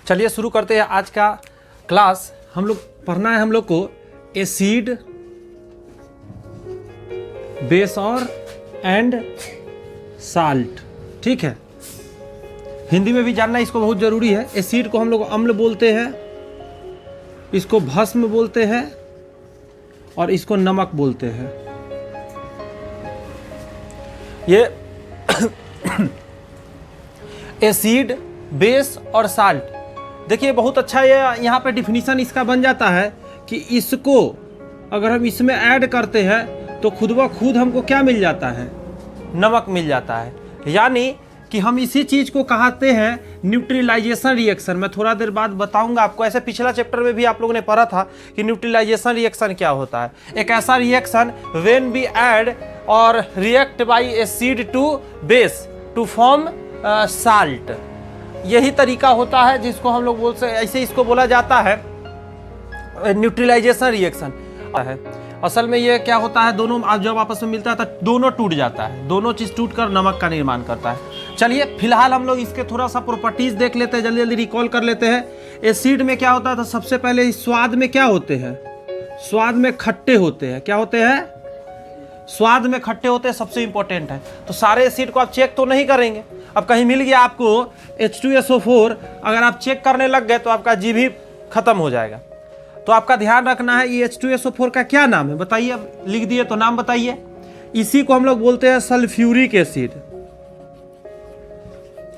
चलिए शुरू करते हैं आज का क्लास। हम लोग पढ़ना है हम लोग को एसिड, बेस और एंड साल्ट। ठीक है, हिंदी में भी जानना इसको बहुत जरूरी है। एसिड को हम लोग अम्ल बोलते हैं, इसको भस्म बोलते हैं और इसको नमक बोलते हैं। ये एसिड, बेस और साल्ट। देखिए बहुत अच्छा ये यहाँ पे डिफिनीशन इसका बन जाता है कि इसको अगर हम इसमें ऐड करते हैं तो खुद ब खुद हमको क्या मिल जाता है, नमक मिल जाता है। यानी कि हम इसी चीज़ को कहते हैं न्यूट्रलाइजेशन रिएक्शन। मैं थोड़ा देर बाद बताऊंगा आपको। ऐसे पिछला चैप्टर में भी आप लोगों ने पढ़ा था कि न्यूट्रलाइजेशन रिएक्शन क्या होता है। एक ऐसा रिएक्शन व्हेन वी ऐड और react by acid to base to form salt. यही तरीका होता है जिसको हम लोग बोलते हैं, ऐसे इसको बोला जाता है न्यूट्रलाइजेशन रिएक्शन है। असल में ये क्या होता है, दोनों जब आपस में मिलता है तो दोनों टूट जाता है, दोनों चीज़ टूट कर नमक का निर्माण करता है। चलिए फिलहाल हम लोग इसके थोड़ा सा प्रॉपर्टीज देख लेते हैं, जल्दी जल्दी रिकॉल कर लेते हैं। एसिड में क्या होता है तो सबसे पहले स्वाद में क्या होते हैं, स्वाद में खट्टे होते हैं। क्या होते हैं, स्वाद में खट्टे होते हैं, सबसे इंपॉर्टेंट है। तो सारे एसिड को आप चेक तो नहीं करेंगे। अब कहीं मिल गया आपको H2SO4, अगर आप चेक करने लग गए तो आपका जीभ ही खत्म हो जाएगा। तो आपका ध्यान रखना है ये H2SO4 का क्या नाम है, बताइए। अब लिख दिए तो नाम बताइए। इसी को हम लोग बोलते हैं सल्फ्यूरिक एसिड।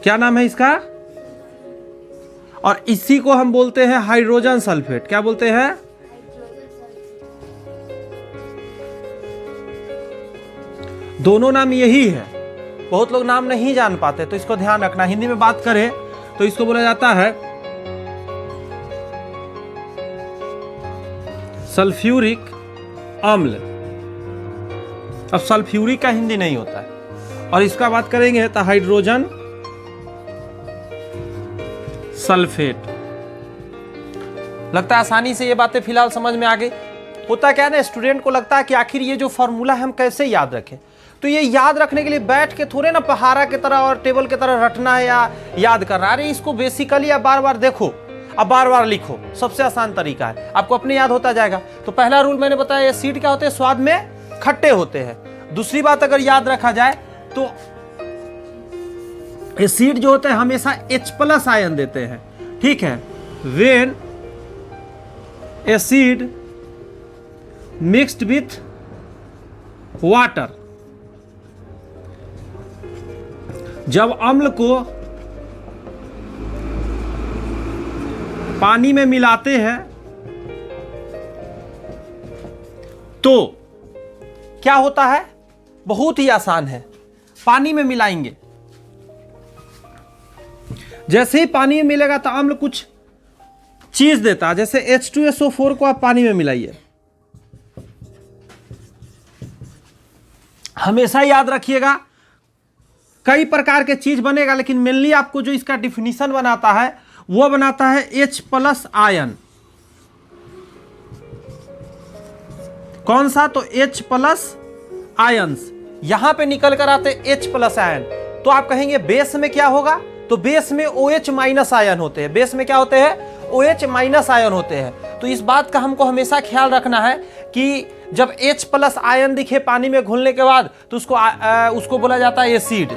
क्या नाम है इसका, और इसी को हम बोलते हैं हाइड्रोजन सल्फेट। क्या बोलते हैं, दोनों नाम यही है। बहुत लोग नाम नहीं जान पाते तो इसको ध्यान रखना। हिंदी में बात करें तो इसको बोला जाता है सल्फ्यूरिक अम्ल। अब सल्फ्यूरिक का हिंदी नहीं होता है। और इसका बात करेंगे तो हाइड्रोजन सल्फेट। लगता है आसानी से ये बातें फिलहाल समझ में आ गई। होता क्या है ना, स्टूडेंट को लगता है कि आखिर ये जो फॉर्मूला है हम कैसे याद रखें। तो ये याद रखने के लिए बैठ के थोड़े ना पहाड़ा की तरह और टेबल की तरह रटना है या याद करना। अरे इसको बेसिकली आप बार बार देखो, अब बार बार लिखो, सबसे आसान तरीका है, आपको अपने याद होता जाएगा। तो पहला रूल मैंने बताया, एसिड क्या होते हैं, स्वाद में खट्टे होते हैं। दूसरी बात अगर याद रखा जाए तो एसिड जो होते हैं हमेशा H+ आयन देते हैं। ठीक है, when acid mixed with water, जब अम्ल को पानी में मिलाते हैं तो क्या होता है, बहुत ही आसान है। पानी में मिलाएंगे, जैसे ही पानी में मिलेगा तो अम्ल कुछ चीज देता है। जैसे H2SO4 को आप पानी में मिलाइए, हमेशा याद रखिएगा कई प्रकार के चीज बनेगा, लेकिन मेनली आपको जो इसका डिफिनीशन बनाता है वो बनाता है H+ आयन। कौन सा, तो H+ आयन्स। यहां पे निकल कर आते H+ आयन। तो आप कहेंगे बेस में क्या होगा, तो बेस में OH- आयन होते हैं। बेस में क्या होते हैं, OH- आयन होते हैं। तो इस बात का हमको हमेशा ख्याल रखना है कि जब H+ आयन दिखे पानी में घुलने के बाद तो उसको बोला जाता है एसिड।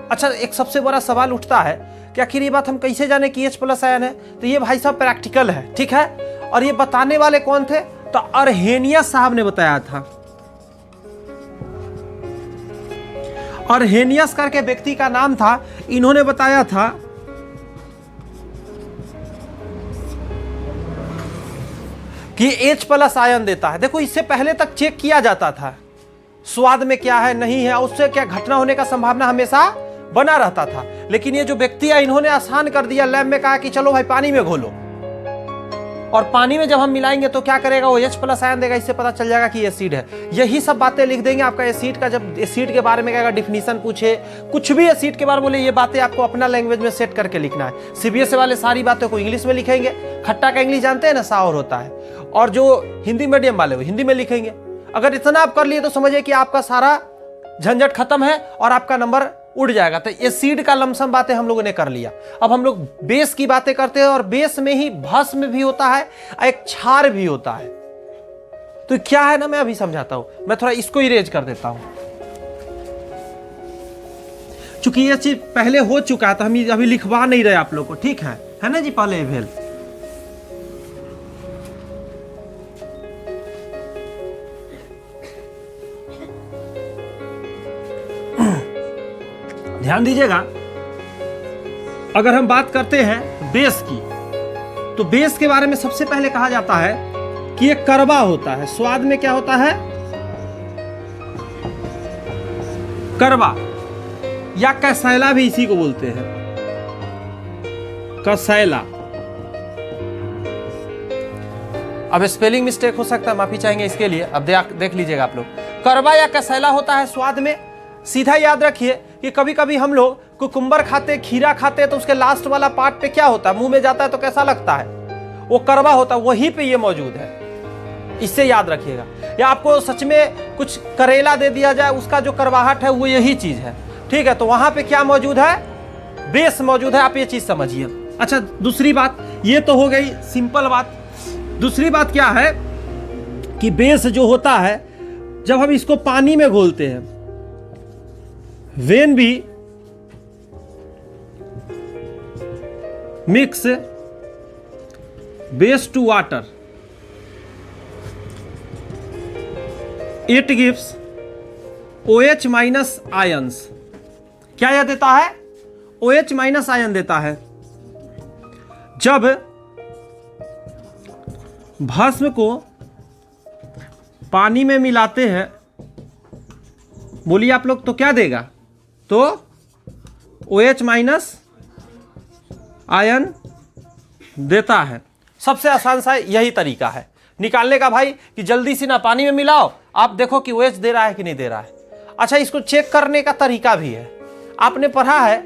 अच्छा, एक सबसे बड़ा सवाल उठता है कि आखिर ये बात हम कैसे जाने कि H+ आयन है। तो ये भाई साहब प्रैक्टिकल है, ठीक है। और ये बताने वाले कौन थे, तो अर्हेनियस साहब ने बताया था। अर्हेनियस करके व्यक्ति का नाम था, इन्होंने बताया था कि H+ आयन देता है। देखो इससे पहले तक चेक किया जाता था स्वाद में क्या है नहीं है, उससे क्या घटना होने का संभावना हमेशा बना रहता था। लेकिन ये जो व्यक्ति है इन्होंने आसान कर दिया, लैब में कहा कि चलो भाई पानी में घोलो, और पानी में जब हम मिलाएंगे तो क्या करेगा, वो H+ आयन देगा। इससे पता चल जाएगा कि एसिड है। यही सब बातें लिख देंगे आपका एसिड का। जब एसिड के बारे में अगर डिफिनीशन पूछे, कुछ भी एसिड के बारे में बोले, ये बातें आपको अपना लैंग्वेज में सेट करके लिखना है। CBSE वाले सारी बातों को इंग्लिश में लिखेंगे। खट्टा का इंग्लिश जानते हैं ना, सावर होता है। और जो हिंदी मीडियम वाले वो हिंदी में लिखेंगे। अगर इतना आप कर लिए तो समझिए कि आपका सारा झंझट खत्म है और आपका नंबर उड़ जाएगा। तो एसिड का लमसम बातें हम लोगों ने कर लिया। अब हम लोग बेस की बातें करते हैं, और बेस में ही भस्म भी होता है, एक क्षार भी होता है। तो क्या है ना, मैं अभी समझाता हूं। मैं थोड़ा इसको इरेज कर देता हूं, चूंकि ये चीज पहले हो चुका है तो हम अभी लिखवा नहीं रहे आप लोग को, ठीक है ना जी, पहले भेल। ध्यान दीजिएगा, अगर हम बात करते हैं बेस की, तो बेस के बारे में सबसे पहले कहा जाता है कि ये कड़वा होता है। स्वाद में क्या होता है? कड़वा, या कसैला भी इसी को बोलते हैं, कसैला। अब स्पेलिंग मिस्टेक हो सकता है, माफी चाहेंगे इसके लिए। अब देख लीजिएगा आप लोग, कड़वा या कसैला होता है स्वाद में। सीधा याद रखिए कि कभी कभी हम लोग कुकुम्बर खाते, खीरा खाते, तो उसके लास्ट वाला पार्ट पे क्या होता है, मुंह में जाता है तो कैसा लगता है, वो कड़वा होता है, वहीं पे ये मौजूद है। इससे याद रखिएगा। या आपको सच में कुछ करेला दे दिया जाए, उसका जो कड़वाहट है वो यही चीज है, ठीक है। तो वहां पे क्या मौजूद है? बेस मौजूद है। आप ये चीज समझिए। अच्छा, दूसरी बात, ये तो हो गई सिंपल बात। दूसरी बात क्या है कि बेस जो होता है, जब हम इसको पानी में घोलते हैं, when we mix base to water, it gives OH minus ions. क्या यह देता है? OH माइनस आयन देता है। जब भस्म को पानी में मिलाते हैं, बोलिए आप लोग, तो क्या देगा? तो OH माइनस आयन देता है। सबसे आसान सा यही तरीका है निकालने का भाई, कि जल्दी से ना पानी में मिलाओ, आप देखो कि OH दे रहा है कि नहीं दे रहा है। अच्छा, इसको चेक करने का तरीका भी है। आपने पढ़ा है,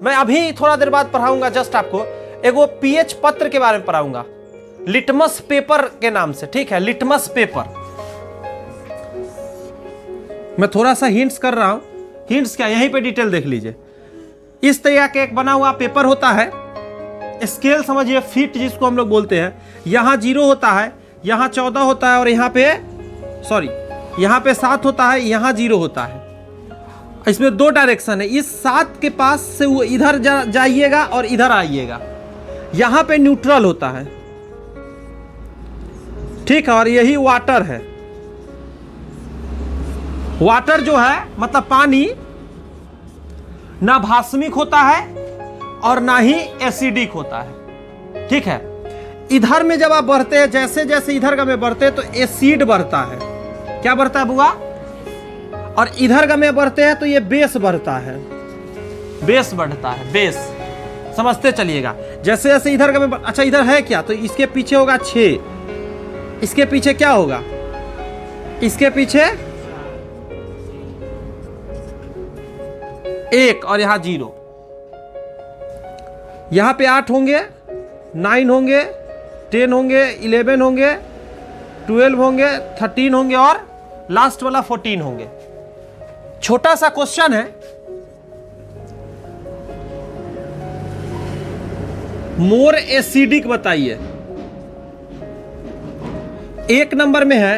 मैं अभी थोड़ा देर बाद पढ़ाऊंगा, जस्ट आपको एक वो पीएच पत्र के बारे में पढ़ाऊंगा, लिटमस पेपर के नाम से, ठीक है, लिटमस पेपर। मैं थोड़ा सा हिंट्स कर रहा हूं। हिंट्स क्या, यहीं पे डिटेल देख लीजिए। इस तरह का एक बना हुआ पेपर होता है, स्केल समझिए, फीट जिसको हम लोग बोलते हैं। यहां 0 होता है, यहां 14 होता है, और यहां पे यहां पे 7 होता है, यहां 0 होता है। इसमें 2 डायरेक्शन है। इस 7 के पास से वो इधर जाइएगा और इधर आइएगा। यहां पे न्यूट्रल होता है, ठीक है, और यही वाटर है। वाटर जो है मतलब पानी, ना भास्मिक होता है और ना ही एसिडिक होता है, ठीक है। इधर में जब आप बढ़ते हैं, जैसे जैसे इधर का में बढ़ते हैं तो एसिड बढ़ता है। क्या बढ़ता है बुआ? और इधर का में बढ़ते हैं तो ये बेस बढ़ता है, बेस बढ़ता है, बेस। समझते चलिएगा। जैसे जैसे इधर का में, अच्छा इधर है क्या, तो इसके पीछे होगा 6, इसके पीछे क्या होगा, इसके पीछे 1, और यहां 0। यहां पे 8 होंगे, 9 होंगे, 10 होंगे, 11 होंगे, 12 होंगे, 13 होंगे, और लास्ट वाला 14 होंगे। छोटा सा क्वेश्चन है, मोर एसिडिक बताइए। 1 नंबर में है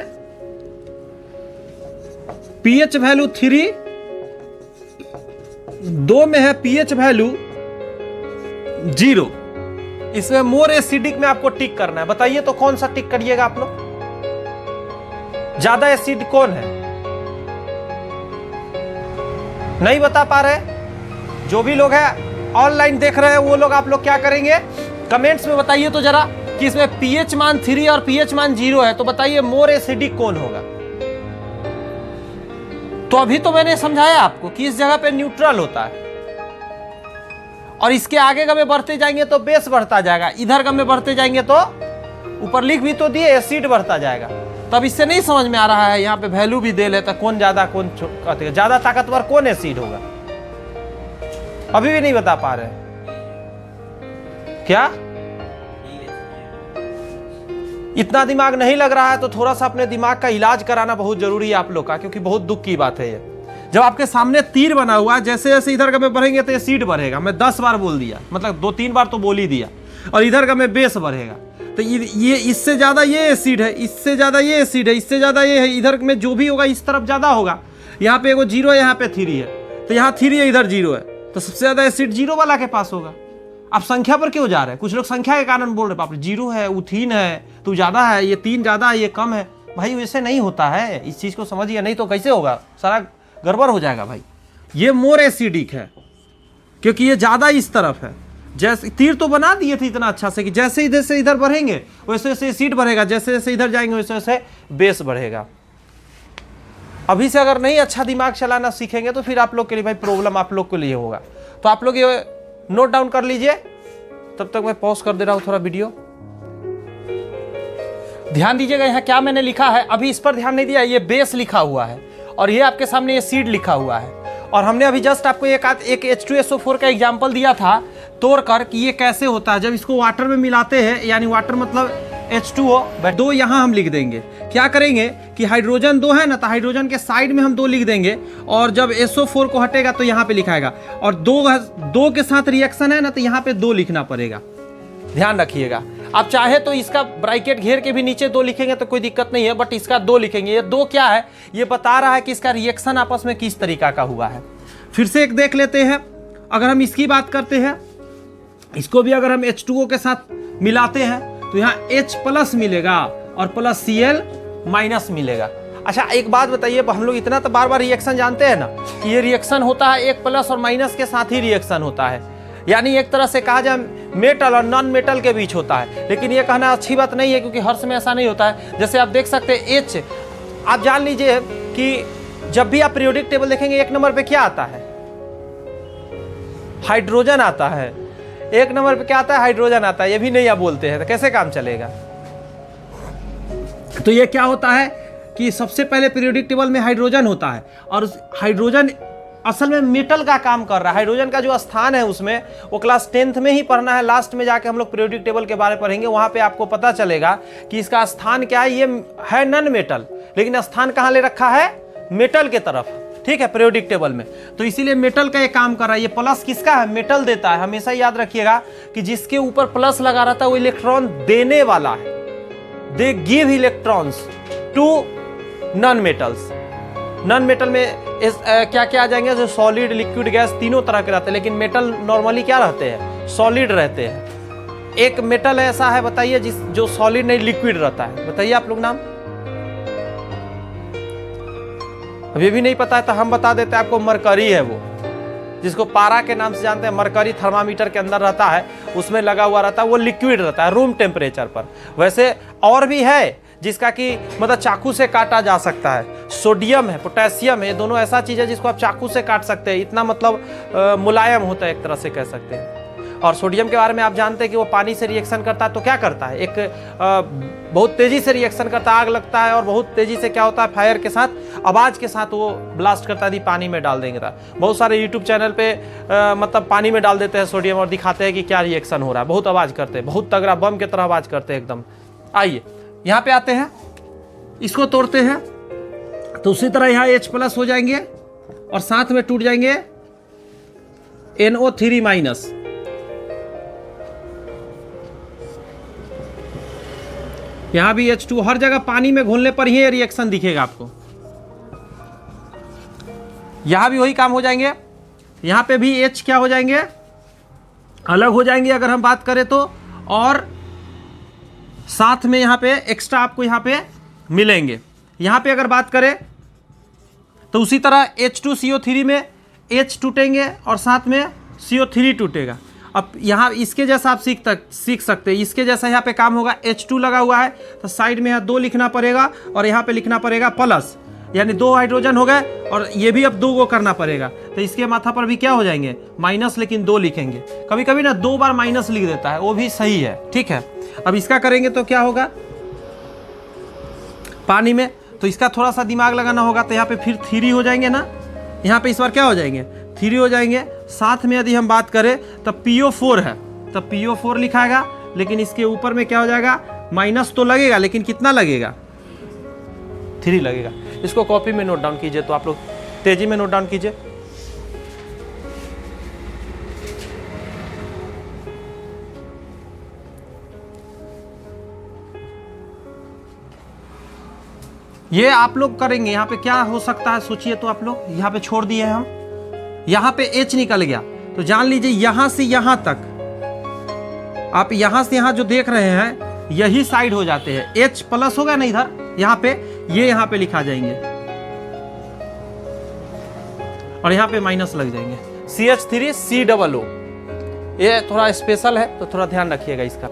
पीएच वैल्यू 3, 2 में है पीएच वैल्यू 0। इसमें मोर एसिडिक में आपको टिक करना है। बताइए तो कौन सा टिक करिएगा आप लोग? ज्यादा एसिड कौन है? नहीं बता पा रहे? जो भी लोग हैं ऑनलाइन देख रहे हैं वो लोग, आप लोग क्या करेंगे, कमेंट्स में बताइए तो जरा कि इसमें पीएच मान 3 और पीएच मान 0 है, तो बताइए मोर एसिडिक कौन होगा। तो अभी तो मैंने समझाया आपको कि इस जगह पे न्यूट्रल होता है, और इसके आगे गमे बढ़ते जाएंगे तो बेस बढ़ता जाएगा, इधर गमे बढ़ते जाएंगे तो ऊपर लिख भी तो दिए एसिड बढ़ता जाएगा। तब इससे नहीं समझ में आ रहा है, यहाँ पे वैल्यू भी दे लेता, कौन ज्यादा कौन ज्यादा ताकतवर कौन एसिड होगा, अभी भी नहीं बता पा रहे क्या? इतना दिमाग नहीं लग रहा है तो थोड़ा सा अपने दिमाग का इलाज कराना बहुत जरूरी है आप लोग का, क्योंकि बहुत दुख की बात है ये। जब आपके सामने तीर बना हुआ है, जैसे जैसे इधर का में बढ़ेंगे तो ये सीड बढ़ेगा। मैं 10 बार बोल दिया, मतलब 2-3 बार तो बोल ही दिया। और इधर का में बेस बढ़ेगा, तो ये इससे ज़्यादा ये एसिड है, इससे ज़्यादा ये एसिड है, इससे ज़्यादा ये है। इधर में जो भी होगा इस तरफ ज़्यादा होगा। यहाँ पे एगो 0 है, यहाँ पे 3 है, तो यहाँ 3 है, इधर 0 है, तो सबसे ज़्यादा एसिड 0 वाला के पास होगा। आप संख्या पर क्यों जा रहे हैं? कुछ लोग संख्या के कारण बोल रहे, बाप रे 0 है, वो 3 है, तो ज़्यादा है, ये 3 ज़्यादा है, ये कम है। भाई वैसे नहीं होता है, इस चीज़ को समझिए, नहीं तो कैसे होगा, सारा गड़बड़ हो जाएगा भाई। ये मोर एसिडिक है क्योंकि ये ज़्यादा इस तरफ है। जैसे तीर तो बना दिए थे इतना अच्छा से कि जैसे इधर से इधर बढ़ेंगे वैसे वैसे एसिड बढ़ेगा, जैसे जैसे इधर जाएंगे वैसे वैसे बेस बढ़ेगा। अभी से अगर नहीं अच्छा दिमाग चलाना सीखेंगे तो फिर आप लोग के लिए भाई प्रॉब्लम आप लोग के लिए होगा। तो आप लोग ये नोट डाउन कर लीजिए, तब तक मैं पॉज कर दे रहा हूँ थोड़ा वीडियो। ध्यान दीजिएगा यहाँ क्या मैंने लिखा है, अभी इस पर ध्यान नहीं दिया। ये बेस लिखा हुआ है और ये आपके सामने ये सीड लिखा हुआ है। और हमने अभी जस्ट आपको एक H2SO4 का एग्जाम्पल दिया था तोड़कर कि ये कैसे होता है। जब इसको वाटर में मिलाते हैं, यानी वाटर मतलब H2O, 2 यहाँ हम लिख देंगे। क्या करेंगे कि हाइड्रोजन 2 है ना, तो हाइड्रोजन के साइड में हम 2 लिख देंगे, और जब SO4 को हटेगा तो यहाँ पे लिखाएगा। और 2 के साथ रिएक्शन है ना, तो यहाँ पे 2 लिखना पड़ेगा। ध्यान रखिएगा। आप चाहे तो इसका ब्रैकेट घेर के भी नीचे 2 लिखेंगे तो कोई दिक्कत नहीं है, बट इसका 2 लिखेंगे। ये 2 क्या है, ये बता रहा है कि इसका रिएक्शन आपस में किस तरीका का हुआ है। फिर से एक देख लेते हैं। अगर हम इसकी बात करते हैं, इसको भी अगर हम H2O के साथ मिलाते हैं तो यहाँ H+ मिलेगा और प्लस Cl- मिलेगा। अच्छा एक बात बताइए, हम लोग इतना तो बार बार रिएक्शन जानते हैं ना कि ये रिएक्शन होता है एक प्लस और माइनस के साथ ही रिएक्शन होता है, यानी एक तरह से कहा जाए मेटल और नॉन मेटल के बीच होता है। लेकिन ये कहना अच्छी बात नहीं है क्योंकि हर समय ऐसा नहीं होता है। जैसे आप देख सकते हैं H, आप जान लीजिए कि जब भी आप पीरियोडिक टेबल देखेंगे 1 नंबर पे क्या आता है, हाइड्रोजन आता है। 1 नंबर पे क्या आता है, हाइड्रोजन आता है। ये भी नहीं आप बोलते हैं तो कैसे काम चलेगा। तो ये क्या होता है कि सबसे पहले पीरियोडिक टेबल में हाइड्रोजन होता है, और हाइड्रोजन असल में मेटल का काम कर रहा है। हाइड्रोजन का जो स्थान है उसमें वो क्लास 10th में ही पढ़ना है, लास्ट में जाके हम लोग पीरियोडिक टेबल के बारे में पढ़ेंगे। वहां पे आपको पता चलेगा कि इसका स्थान क्या है। ये है नॉन मेटल, लेकिन स्थान कहाँ ले रखा है, मेटल के तरफ, ठीक है, पीरियोडिक टेबल में। तो इसीलिए मेटल का ये काम कर रहा है। ये प्लस किसका है, मेटल देता है। हमेशा याद रखिएगा कि जिसके ऊपर प्लस लगा रहता है वो इलेक्ट्रॉन देने वाला है। They give electrons to non metals. Non metal में क्या क्या आ जाएंगे, जो सॉलिड, लिक्विड, गैस तीनों तरह के रहते हैं। लेकिन मेटल नॉर्मली क्या रहते हैं, सॉलिड रहते हैं। एक मेटल ऐसा है बताइए जो सॉलिड नहीं लिक्विड रहता है, बताइए आप लोग नाम। अभी भी नहीं पता है तो हम बता देते हैं आपको। मरकरी है वो, जिसको पारा के नाम से जानते हैं। मरकरी थर्मामीटर के अंदर रहता है, उसमें लगा हुआ रहता है, वो लिक्विड रहता है रूम टेम्परेचर पर। वैसे और भी है जिसका कि मतलब चाकू से काटा जा सकता है। सोडियम है, पोटेशियम है, ये दोनों ऐसा चीज है जिसको आप चाकू से काट सकते हैं। इतना मतलब मुलायम होता है एक तरह से कह सकते हैं। और सोडियम के बारे में आप जानते हैं कि वो पानी से रिएक्शन करता है तो क्या करता है, एक बहुत तेजी से रिएक्शन करता है, आग लगता है, और बहुत तेजी से क्या होता है, फायर के साथ, आवाज के साथ वो ब्लास्ट करता है। पानी में डाल देंगे तो बहुत सारे यूट्यूब चैनल पे मतलब पानी में डाल देते हैं सोडियम और दिखाते हैं कि क्या रिएक्शन हो रहा है। बहुत आवाज करते हैं, बहुत तगड़ा बम की तरह आवाज करते हैं एकदम। आइए यहाँ पे आते हैं, इसको तोड़ते हैं तो उसी तरह यहाँ H+ हो जाएंगे और साथ में टूट जाएंगे NO3-। यहां भी H2, हर जगह पानी में घोलने पर ही ये रिएक्शन दिखेगा आपको। यहां भी वही काम हो जाएंगे। यहां पे भी H क्या हो जाएंगे, अलग हो जाएंगे अगर हम बात करें तो, और साथ में यहां पे एक्स्ट्रा आपको यहां पे मिलेंगे। यहां पे अगर बात करें तो उसी तरह H2CO3 में H टूटेंगे और साथ में CO3 टूटेगा। अब यहाँ इसके जैसा आप सीख सकते हैं। इसके जैसा यहाँ पे काम होगा। H2 लगा हुआ है तो साइड में यहाँ 2 लिखना पड़ेगा और यहाँ पे लिखना पड़ेगा प्लस, यानी 2 हाइड्रोजन हो गए, और ये भी अब 2 को करना पड़ेगा। तो इसके माथा पर भी क्या हो जाएंगे, माइनस, लेकिन 2 लिखेंगे। कभी कभी ना 2 बार माइनस लिख देता है, वो भी सही है, ठीक है। अब इसका करेंगे तो क्या होगा, पानी में, तो इसका थोड़ा सा दिमाग लगाना होगा। तो यहाँ पे फिर 3 हो जाएंगे ना, यहाँ पे इस बार क्या हो जाएंगे, 3 हो जाएंगे। साथ में यदि हम बात करें तब PO4 है, तब PO4 लिखाएगा, लेकिन इसके ऊपर में क्या हो जाएगा, माइनस तो लगेगा, लेकिन कितना लगेगा, 3 लगेगा। इसको कॉपी में नोट डाउन कीजिए तो आप लोग तेजी में नोट डाउन कीजिए। ये आप लोग करेंगे, यहाँ पे क्या हो सकता है सोचिए तो आप लोग, यहाँ पे छोड़ दिए हम, यहाँ पे एच निकल गया तो जान लीजिए यहां से यहां तक, आप यहां से यहां जो देख रहे हैं यही साइड हो जाते हैं। एच प्लस होगा ना इधर, यहाँ पे ये यहाँ पे लिखा जाएंगे और यहाँ पे माइनस लग जाएंगे। CH3COO, ये थोड़ा स्पेशल है तो थोड़ा ध्यान रखिएगा इसका,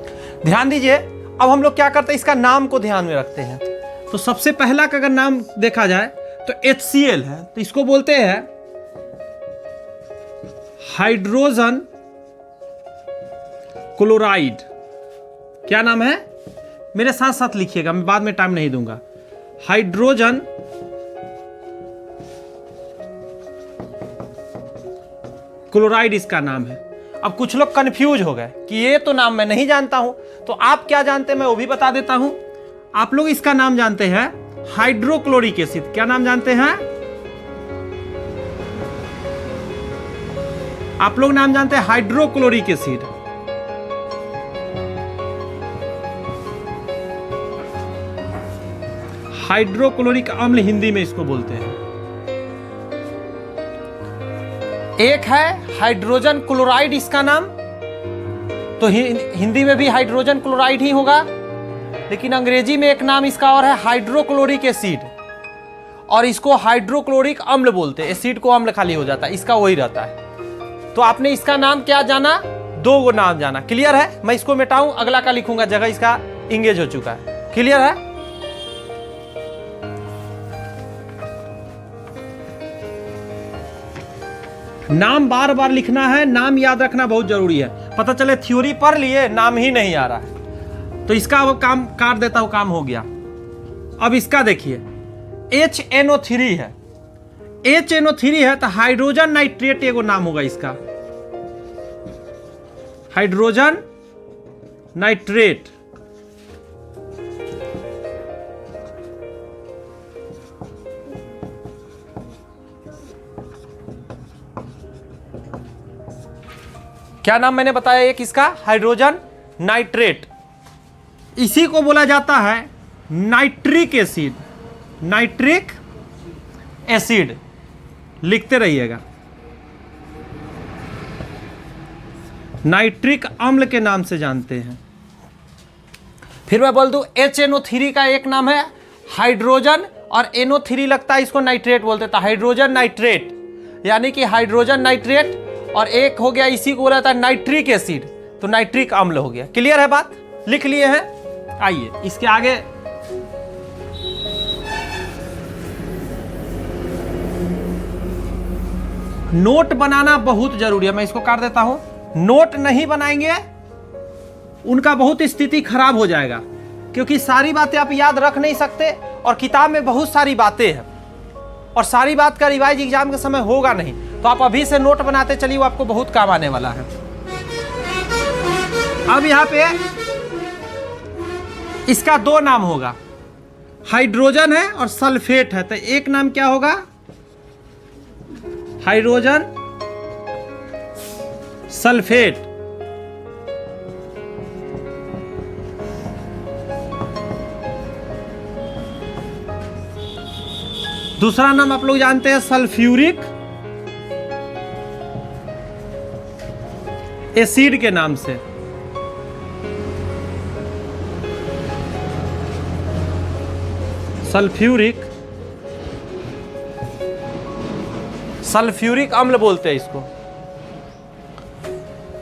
ध्यान दीजिए। अब हम लोग क्या करते हैं, इसका नाम को ध्यान में रखते हैं। तो सबसे पहला का अगर नाम देखा जाए तो HCl है, तो इसको बोलते हैं हाइड्रोजन क्लोराइड। क्या नाम है, मेरे साथ साथ लिखिएगा, मैं बाद में टाइम नहीं दूंगा। हाइड्रोजन क्लोराइड इसका नाम है। अब कुछ लोग कंफ्यूज हो गए कि ये तो नाम मैं नहीं जानता हूं, तो आप क्या जानते हैं मैं वो भी बता देता हूं। आप लोग इसका नाम जानते हैं हाइड्रोक्लोरिक एसिड। क्या नाम जानते हैं आप लोग? नाम जानते हैं हाइड्रोक्लोरिक एसिड। हाइड्रोक्लोरिक अम्ल हिंदी में इसको बोलते हैं। एक है हाइड्रोजन क्लोराइड इसका नाम, तो हिंदी में भी हाइड्रोजन क्लोराइड ही होगा, लेकिन अंग्रेजी में एक नाम इसका और है हाइड्रोक्लोरिक एसिड, और इसको हाइड्रोक्लोरिक अम्ल बोलते हैं। एसिड को अम्ल खाली हो जाता है, इसका वही रहता है। तो आपने इसका नाम क्या जाना, दो गो नाम जाना। क्लियर है? मैं इसको मिटाऊं, अगला का लिखूंगा, जगह इसका इंगेज हो चुका है। क्लियर है? नाम बार बार लिखना है, नाम याद रखना बहुत जरूरी है। पता चले थ्योरी पढ़ लिए, नाम ही नहीं आ रहा है, तो इसका अब काम काट देता हूं, काम हो गया। अब इसका देखिए HNO3 है, HNO3 है तो हाइड्रोजन नाइट्रेट एगो नाम होगा इसका, हाइड्रोजन नाइट्रेट। क्या नाम मैंने बताया एक इसका, हाइड्रोजन नाइट्रेट। इसी को बोला जाता है नाइट्रिक एसिड। नाइट्रिक एसिड लिखते रहिएगा, नाइट्रिक अम्ल के नाम से जानते हैं। फिर मैं बोल दूं HNO3 का एक नाम है हाइड्रोजन, और NO3 लगता है इसको नाइट्रेट बोलते हैं, हाइड्रोजन नाइट्रेट, यानी कि हाइड्रोजन नाइट्रेट। और एक हो गया इसी को बोला था नाइट्रिक एसिड, तो नाइट्रिक अम्ल हो गया। क्लियर है बात? लिख लिए हैं? आइए इसके आगे नोट बनाना बहुत जरूरी है। मैं इसको काट देता हूं। नोट नहीं बनाएंगे उनका बहुत स्थिति खराब हो जाएगा, क्योंकि सारी बातें आप याद रख नहीं सकते, और किताब में बहुत सारी बातें हैं, और सारी बात का रिवाइज एग्जाम के समय होगा नहीं। तो आप अभी से नोट बनाते चलिए, वो आपको बहुत काम आने वाला है। अब यहां पे इसका दो नाम होगा, हाइड्रोजन है और सल्फेट है, तो एक नाम क्या होगा, हाइड्रोजन सल्फेट। दूसरा नाम आप लोग जानते हैं सल्फ्यूरिक एसिड के नाम से। सल्फ्यूरिक अम्ल बोलते हैं इसको।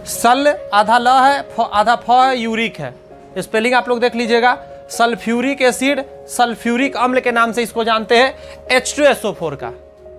सल आधा ल है, आधा फ है, यूरिक है। स्पेलिंग आप लोग देख लीजिएगा। सल्फ्यूरिक एसिड, सल्फ्यूरिक अम्ल के नाम से इसको जानते हैं। H2SO4 का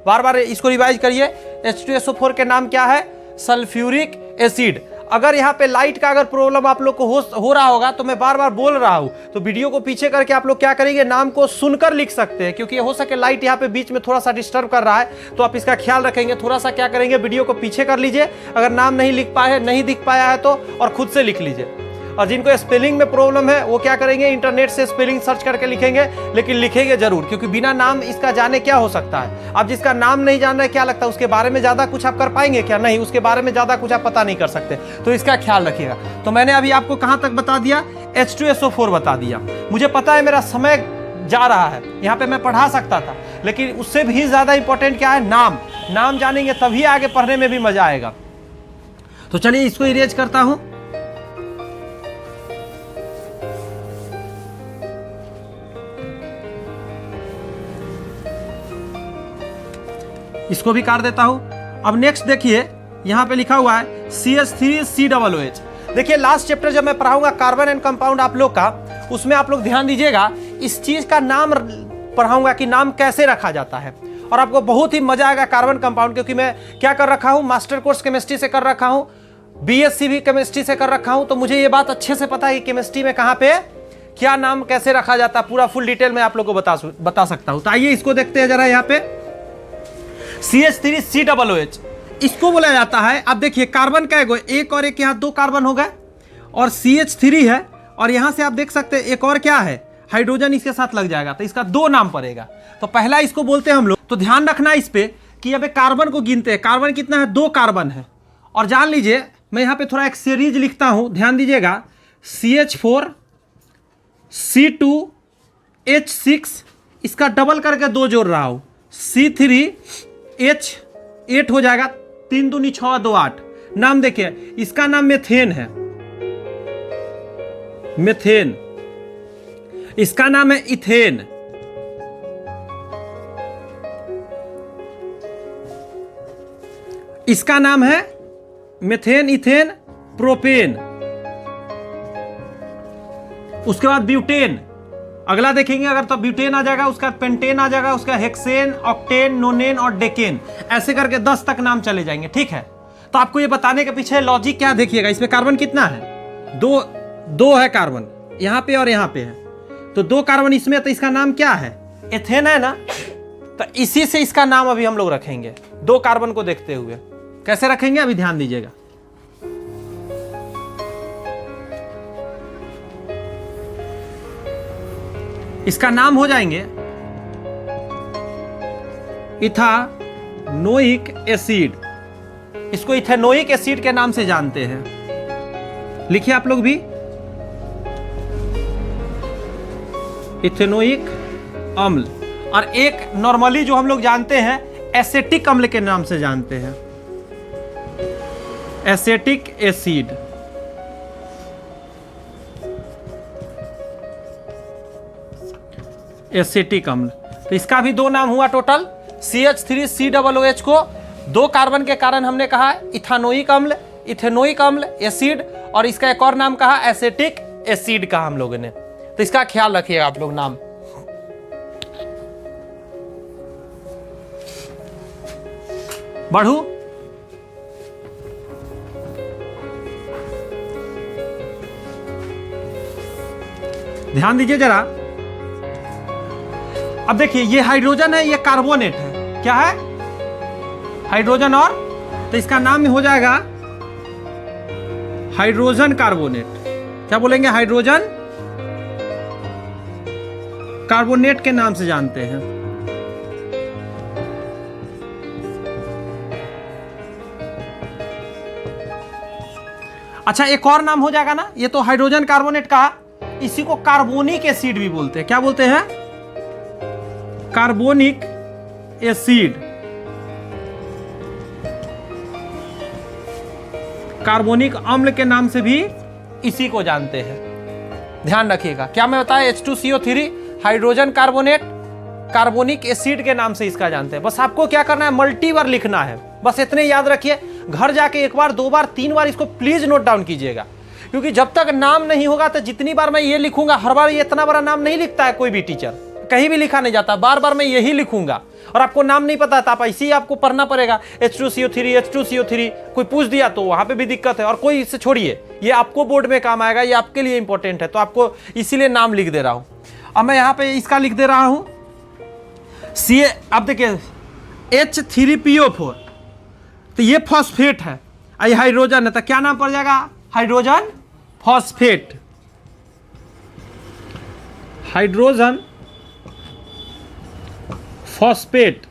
बार बार इसको रिवाइज करिए। H2SO4 के नाम क्या है, सल्फ्यूरिक एसिड। अगर यहाँ पे लाइट का अगर प्रॉब्लम आप लोग को हो रहा होगा, तो मैं बार बार बोल रहा हूँ, तो वीडियो को पीछे करके आप लोग क्या करेंगे, नाम को सुनकर लिख सकते हैं, क्योंकि हो सके लाइट यहाँ पे बीच में थोड़ा सा डिस्टर्ब कर रहा है, तो आप इसका ख्याल रखेंगे। थोड़ा सा क्या करेंगे, वीडियो को पीछे कर लीजिए, अगर नाम नहीं लिख पाए, नहीं दिख पाया है तो, और खुद से लिख लीजिए। और जिनको स्पेलिंग में प्रॉब्लम है वो क्या करेंगे, इंटरनेट से स्पेलिंग सर्च करके लिखेंगे, लेकिन लिखेंगे जरूर, क्योंकि बिना नाम इसका जाने क्या हो सकता है। आप जिसका नाम नहीं जान रहे, क्या लगता है उसके बारे में ज़्यादा कुछ आप कर पाएंगे क्या? नहीं, उसके बारे में ज़्यादा कुछ आप पता नहीं कर सकते, तो इसका ख्याल रखिएगा। तो मैंने अभी आपको कहाँ तक बता दिया, H2SO4 बता दिया। मुझे पता है मेरा समय जा रहा है, यहाँ पे मैं पढ़ा सकता था, लेकिन उससे भी ज़्यादा इंपॉर्टेंट क्या है, नाम। नाम जानेंगे तभी आगे पढ़ने में भी मजा आएगा। तो चलिए इसको इरेज करता हूं। इसको भी काट देता हूं। अब नेक्स्ट देखिए, यहां पे लिखा हुआ है CH3COOH। देखिए लास्ट चैप्टर जब मैं पढ़ाऊंगा कार्बन एंड कंपाउंड आप लोग का, उसमें आप लोग ध्यान दीजिएगा, इस चीज का नाम पढ़ाऊंगा कि नाम कैसे रखा जाता है, और आपको बहुत ही मजा आएगा कार्बन कंपाउंड, क्योंकि मैं क्या कर रखा हूं, मास्टर कोर्स केमिस्ट्री से कर रखा हूं, BSc भी केमिस्ट्री से कर रखा हूं, तो मुझे ये बात अच्छे से पता है कि केमिस्ट्री में कहां पे क्या नाम कैसे रखा जाता है, पूरा फुल डिटेल में आप लोगों को बता सकता हूं। तो आइए इसको देखते हैं जरा। यहाँ पे CH3COOH इसको बोला जाता है। अब देखिए कार्बन का एक और एक, यहाँ 2 कार्बन हो गए और CH3 है, और यहां से आप देख सकते हैं एक और क्या है, हाइड्रोजन इसके साथ लग जाएगा, तो इसका 2 नाम पड़ेगा। तो पहला इसको बोलते हैं हम लोग, तो ध्यान रखना इस पे कि अब कार्बन को गिनते हैं। कार्बन कितना है, 2 कार्बन है, और जान लीजिए मैं यहाँ पे थोड़ा एक सीरीज लिखता हूँ, ध्यान दीजिएगा, CH4 C2H6, इसका डबल करके 2 जोड़ रहा हूँ, C3H8 हो जाएगा, 3 दूनी 6 2 8। नाम देखिए, इसका नाम मेथेन है, मेथेन। इसका नाम है इथेन, इसका नाम है मेथेन, इथेन, प्रोपेन। उसके बाद ब्यूटेन, अगला देखेंगे अगर तो ब्यूटेन आ जाएगा, उसका पेंटेन आ जाएगा, उसका हेक्सेन, ऑक्टेन, नोनेन और डेकेन, ऐसे करके 10 तक नाम चले जाएंगे। ठीक है, तो आपको ये बताने के पीछे लॉजिक क्या देखिएगा, इसमें कार्बन कितना है, 2 है कार्बन यहां पे और यहां पे है, तो 2 कार्बन इसमें, तो इसका नाम क्या है, एथेन है ना, तो इसी से इसका नाम अभी हम लोग रखेंगे। 2 कार्बन को देखते हुए कैसे रखेंगे, अभी ध्यान दीजिएगा। इसका नाम हो जाएंगे इथानोइक एसिड, इसको इथेनोइक एसिड के नाम से जानते हैं। लिखिए आप लोग भी, इथेनोइक अम्ल। और एक नॉर्मली जो हम लोग जानते हैं एसेटिक अम्ल के नाम से जानते हैं, एसेटिक एसिड। एसेटिक अम्ल, तो इसका भी 2 नाम हुआ टोटल। CH3COOH को 2 कार्बन के कारण हमने कहा इथानोइक अम्ल, इथेनोइक अम्ल, एसिड, और इसका एक और नाम कहा एसेटिक एसिड का हम लोगों ने। तो इसका ख्याल रखिएगा आप लोग नाम। बढ़ू, ध्यान दीजिए जरा। अब देखिए ये हाइड्रोजन है, ये कार्बोनेट है, क्या है, हाइड्रोजन, और तो इसका नाम हो जाएगा हाइड्रोजन कार्बोनेट। क्या बोलेंगे, हाइड्रोजन कार्बोनेट के नाम से जानते हैं। अच्छा एक और नाम हो जाएगा ना, ये तो हाइड्रोजन कार्बोनेट का, इसी को कार्बोनिक एसिड भी बोलते हैं। क्या बोलते हैं, कार्बोनिक एसिड, कार्बोनिक अम्ल के नाम से भी इसी को जानते हैं। ध्यान रखिएगा, क्या मैं बताया, H2CO3 hydrogen carbonate carbonic acid के नाम से इसका जानते हैं। बस आपको क्या करना है, मल्टीबार लिखना है, बस इतने याद रखिए। घर जाके 1 बार 2 बार 3 बार इसको प्लीज नोट डाउन कीजिएगा, क्योंकि जब तक नाम नहीं होगा तो जितनी बार मैं ये लिखूंगा, हर बार ये इतना बड़ा नाम नहीं लिखता है कोई भी टीचर, कहीं भी लिखा नहीं जाता, बार बार मैं यही लिखूंगा, और आपको नाम नहीं पता था, आप ऐसे ही आपको पढ़ना पड़ेगा। H2CO3 H2CO3 कोई पूछ दिया तो वहां पे भी दिक्कत है, और कोई इससे छोड़िए, ये आपको बोर्ड में काम आएगा, ये आपके लिए इंपॉर्टेंट है, तो आपको इसीलिए नाम लिख दे रहा हूं। अब मैं यहाँ पे इसका लिख दे रहा हूं अब देखिए H3PO4, तो ये फॉस्फेट है, ये हाइड्रोजन है, तो क्या नाम पड़ जाएगा, hydrogen phosphate, hydrogen phosphate.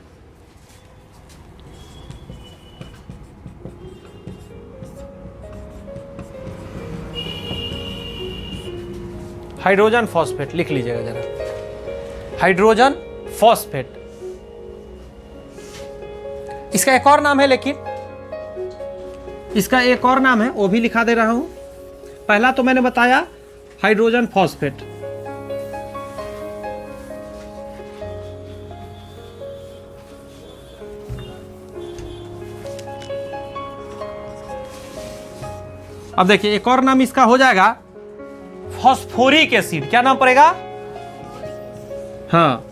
Hydrogen phosphate लिख लीजिएगा जरा, हाइड्रोजन फॉस्फेट। इसका एक और नाम है, लेकिन इसका एक और नाम है, वो भी लिखा दे रहा हूं। पहला तो मैंने बताया हाइड्रोजन फॉस्फेट, अब देखिए एक और नाम इसका हो जाएगा फॉस्फोरिक एसिड। क्या नाम पड़ेगा? हाँ,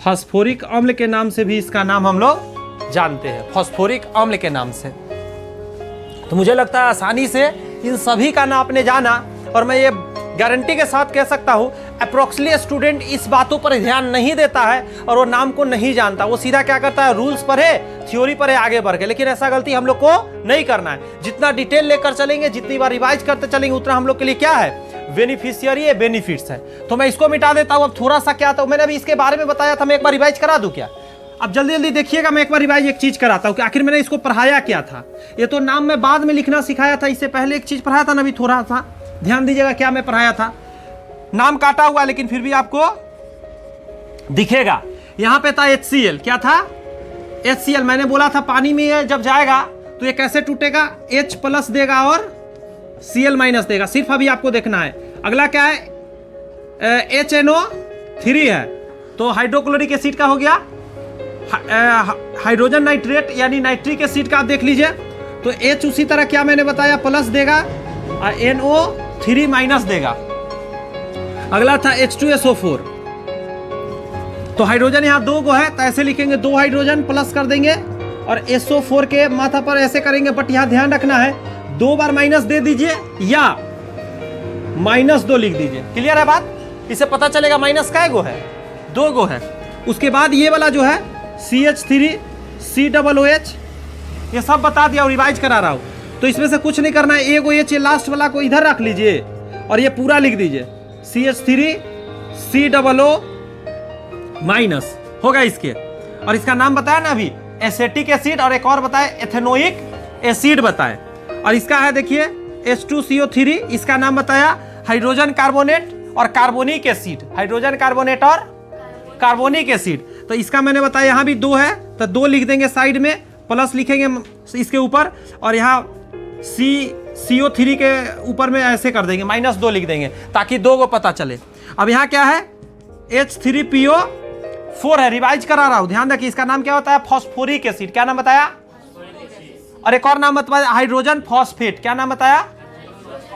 फास्फोरिक अम्ल के नाम से भी इसका नाम हम लोग जानते हैं, फास्फोरिक अम्ल के नाम से। तो मुझे लगता है आसानी से इन सभी का नाम आपने जाना, और मैं ये गारंटी के साथ कह सकता हूं अप्रोक्सीमेटली स्टूडेंट इस बातों पर ध्यान नहीं देता है और वो नाम को नहीं जानता। वो सीधा क्या करता है, रूल्स पर है, थ्योरी पर है, आगे बढ़ के। लेकिन ऐसा गलती हम लोग को नहीं करना है। जितना डिटेल लेकर चलेंगे, जितनी बार रिवाइज करते चलेंगे, उतना हम लोग के लिए क्या है, बेनिफिशियरी है, बेनिफिट्स है। तो मैं इसको मिटा देता हूं। अब थोड़ा सा क्या था, मैंने अभी इसके बारे में बताया था, मैं एक बार रिवाइज करा दूं क्या? अब जल्दी जल्दी देखिएगा, मैं एक बार रिवाइज एक चीज कराता हूं कि आखिर मैंने इसको पढ़ाया क्या था। ये तो नाम मैं बाद में लिखना सिखाया था, इससे पहले एक चीज पढ़ाया था ना, अभी थोड़ा सा ध्यान दीजिएगा क्या मैं पढ़ाया था। नाम काटा हुआ लेकिन फिर भी आपको दिखेगा। यहां पे था HCl, क्या था? HCl। मैंने बोला था पानी में ये जब जाएगा तो ये कैसे टूटेगा, H प्लस देगा और Cl माइनस देगा। सिर्फ अभी आपको देखना है। अगला क्या है, HNO3 है, तो हाइड्रोक्लोरिक एसिड का हो गया हाइड्रोजन नाइट्रेट यानी नाइट्रिक एसिड का आप देख लीजिए। तो H उसी तरह क्या मैंने बताया, प्लस देगा और NO3 माइनस देगा। अगला था H2SO4, तो हाइड्रोजन यहाँ 2 गो है, तो ऐसे लिखेंगे 2 हाइड्रोजन प्लस कर देंगे और SO4 के माथा पर ऐसे करेंगे। बट यहाँ ध्यान रखना है 2 बार माइनस दे दीजिए या -2 लिख दीजिए। क्लियर है बात? इससे पता चलेगा माइनस कै गो है, 2 गो है। उसके बाद ये वाला जो है CH3 COOH, ये सब बता दिया और रिवाइज करा रहा हूँ। तो इसमें से कुछ नहीं करना है, एगो H लास्ट वाला को इधर रख लीजिए और ये पूरा लिख दीजिए CH3 COO माइनस होगा इसके। और इसका नाम बताया ना अभी, एसेटिक एसिड, और एक और बताए एथेनोइक एसिड बताए। और इसका है देखिए H2CO3, इसका नाम बताया हाइड्रोजन कार्बोनेट और कार्बोनिक एसिड, हाइड्रोजन कार्बोनेट और कार्बोनिक एसिड। तो इसका मैंने बताया यहाँ भी 2 है, तो 2 लिख देंगे साइड में, प्लस लिखेंगे इसके ऊपर, और यहाँ CO3 के ऊपर में ऐसे कर देंगे, -2 लिख देंगे ताकि 2 को पता चले। अब यहाँ क्या है, H3PO4 है, रिवाइज करा रहा हूं, ध्यान रखिए। इसका नाम क्या होता है, फॉस्फोरिक एसिड। क्या नाम बताया? और एक और नाम बताया हाइड्रोजन फॉस्फेट। क्या नाम बताया?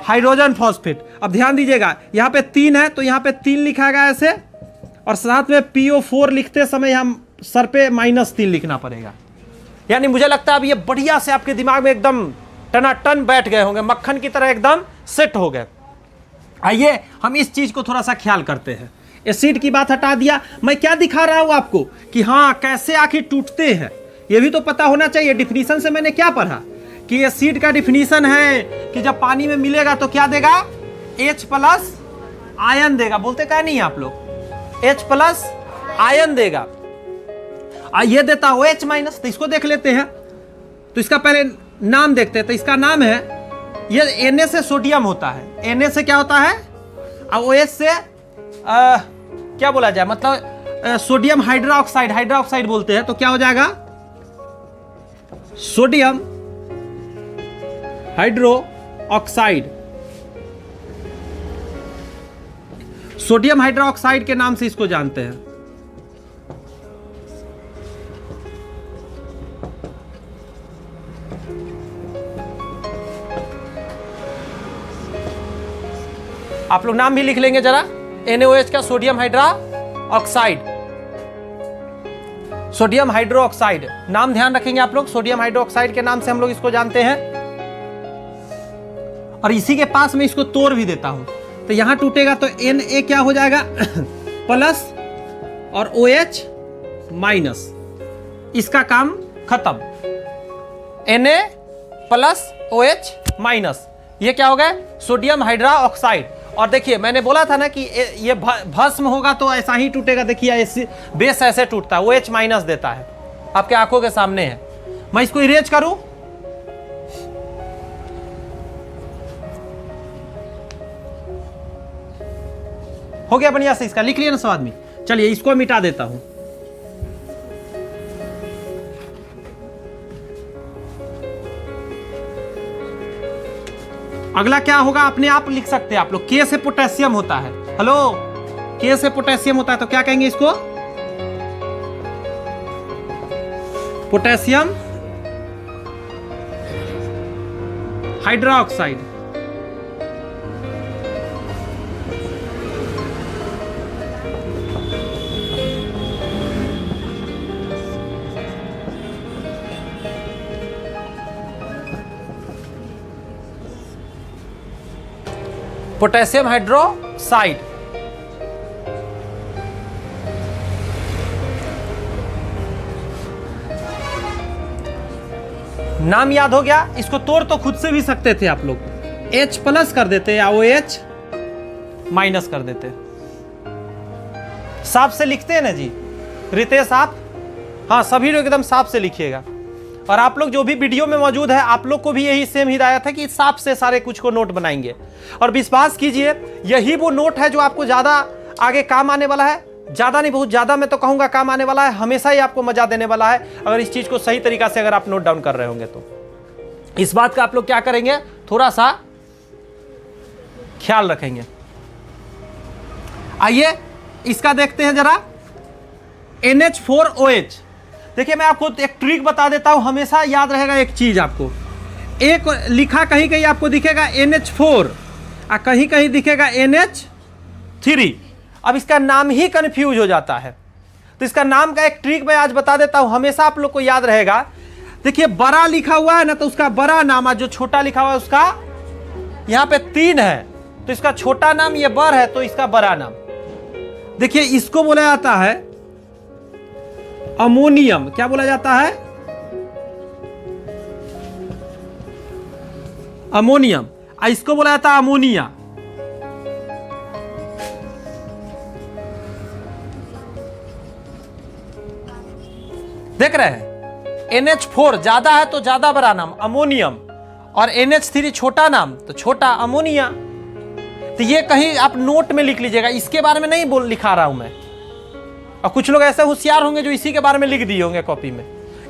Hydrogen phosphate. अब ध्यान दीजिएगा, यहाँ पे 3 है तो यहाँ पे 3 लिखा गया ऐसे, और साथ में PO4 लिखते समय हम सर पे -3 लिखना पड़ेगा। यानी मुझे लगता है अब ये बढ़िया से आपके दिमाग में एकदम टनाटन बैठ गए होंगे, मक्खन की तरह एकदम सेट हो गए। आइए हम इस चीज को थोड़ा सा ख्याल करते हैं। एसिड की बात हटा दिया, मैं क्या दिखा रहा हूं आपको कि हाँ कैसे आखिर टूटते हैं, ये भी तो पता होना चाहिए। डिफिनीशन से मैंने क्या पढ़ा कि एसिड का डिफिनीशन है कि जब पानी में मिलेगा तो क्या देगा, H प्लस आयन देगा। बोलते क्या नहीं आप लोग, H प्लस आयन देगा। ये देता हो H माइनस। तो इसको देख लेते हैं, तो इसका पहले नाम देखते हैं। तो इसका नाम है, ये Na से सोडियम होता है, Na से क्या होता है, और OH से क्या बोला जाए, मतलब सोडियम हाइड्रोक्साइड, हाइड्रोक्साइड बोलते हैं। तो क्या हो जाएगा, sodium hydro oxide, sodium hydroxide के नाम से इसको जानते हैं। आप लोग नाम भी लिख लेंगे जरा, NaOH का sodium hydro oxide, sodium hydro oxide नाम ध्यान रखेंगे आप लोग। सोडियम हाइड्रो ऑक्साइड के नाम से हम लोग इसको जानते हैं। और इसी के पास में इसको तोड़ भी देता हूं, तो यहां टूटेगा तो Na क्या हो जाएगा प्लस, और OH माइनस, इसका काम खत्म। Na+OH माइनस, ये क्या हो गया? Sodium hydroxide. और देखिए मैंने बोला था ना कि ये भस्म होगा तो ऐसा ही टूटेगा। देखिए बेस ऐसे टूटता है, OH माइनस देता है, आपके आंखों के सामने है। मैं इसको इरेज करूं, हो गया बढ़िया से, इसका लिख लिया ना सब आदमी। चलिए इसको मिटा देता हूं। अगला क्या होगा अपने आप लिख सकते हैं आप लोग। के से पोटेशियम होता है, हेलो, के से पोटेशियम होता है तो क्या कहेंगे इसको? Potassium hydroxide. Potassium hydroxide. नाम याद हो गया? इसको तोड़ तो खुद से भी सकते थे आप लोग, H+ कर देते या OH माइनस कर देते। साफ से लिखते हैं ना जी रितेश आप? हाँ, सभी लोग एकदम साफ से लिखिएगा। और आप लोग जो भी वीडियो में मौजूद है, आप लोग को भी यही सेम हिदायत है कि साफ से सारे कुछ को नोट बनाएंगे। और विश्वास कीजिए यही वो नोट है जो आपको ज़्यादा आगे काम आने वाला है। ज़्यादा नहीं, बहुत ज़्यादा मैं तो कहूँगा काम आने वाला है, हमेशा ही आपको मजा देने वाला है अगर इस चीज़ को सही तरीका से अगर आप नोट डाउन कर रहे होंगे तो। इस बात का आप लोग क्या करेंगे, थोड़ा सा ख्याल रखेंगे। आइए इसका देखते हैं जरा, NH4OH। देखिए मैं आपको एक ट्रिक बता देता हूं, हमेशा याद रहेगा एक चीज आपको। एक लिखा कहीं कहीं आपको दिखेगा NH4 और कहीं कहीं दिखेगा NH3। अब इसका नाम ही कंफ्यूज हो जाता है, तो इसका नाम का एक ट्रिक मैं आज बता देता हूं, हमेशा आप लोग को याद रहेगा। देखिए बड़ा लिखा हुआ है ना, तो उसका बड़ा नाम, जो छोटा लिखा हुआ है उसका, यहां पे 3 है तो इसका छोटा नाम, ये बर है तो इसका बड़ा नाम। देखिए इसको बोला जाता है अमोनियम। क्या बोला जाता है? अमोनियम। इसको बोला जाता है अमोनिया। देख रहे हैं, NH4 ज्यादा है तो ज्यादा बड़ा नाम अमोनियम, और NH3 छोटा नाम तो छोटा अमोनिया। तो ये कहीं आप नोट में लिख लीजिएगा, इसके बारे में नहीं लिखा रहा हूं मैं। और कुछ लोग ऐसे होशियार होंगे जो इसी के बारे में लिख दिए होंगे कॉपी में।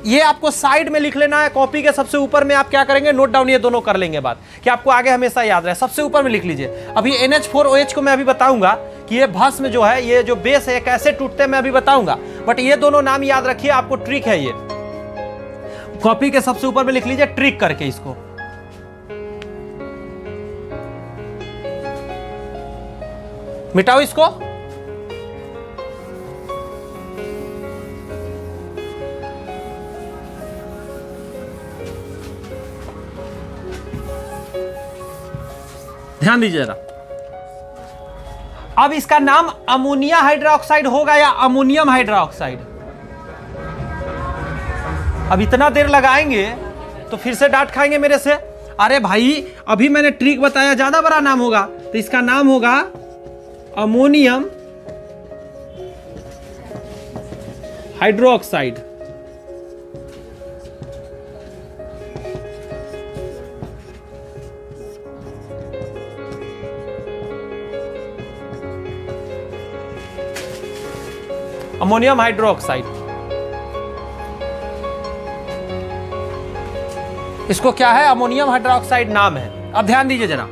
ये आपको साइड में लिख लेना है, कॉपी के सबसे ऊपर में आप क्या करेंगे, नोट डाउन ये दोनों कर लेंगे बात, कि आपको आगे हमेशा याद रहे। सबसे ऊपर में लिख लीजिए। अभी NH4OH को मैं अभी बताऊंगा कि ये भस्म जो है, ये जो बेस है कैसे टूटते हैं मैं अभी बताऊंगा, बट ये दोनों नाम याद रखिए, आपको ट्रिक है ये। कॉपी के सबसे ऊपर में लिख लीजिए ट्रिक करके इसको। मिटाओ इसको। ध्यान दीजिए जरा। अब इसका नाम अमोनिया हाइड्रोक्साइड होगा या अमोनियम हाइड्रोक्साइड? अब इतना देर लगाएंगे तो फिर से डांट खाएंगे मेरे से। अरे भाई अभी मैंने ट्रिक बताया, ज्यादा बड़ा नाम होगा तो इसका नाम होगा अमोनियम हाइड्रोक्साइड। अमोनियम हाइड्रोक्साइड, इसको क्या है, अमोनियम हाइड्रोक्साइड नाम है। अब ध्यान दीजिए जरा,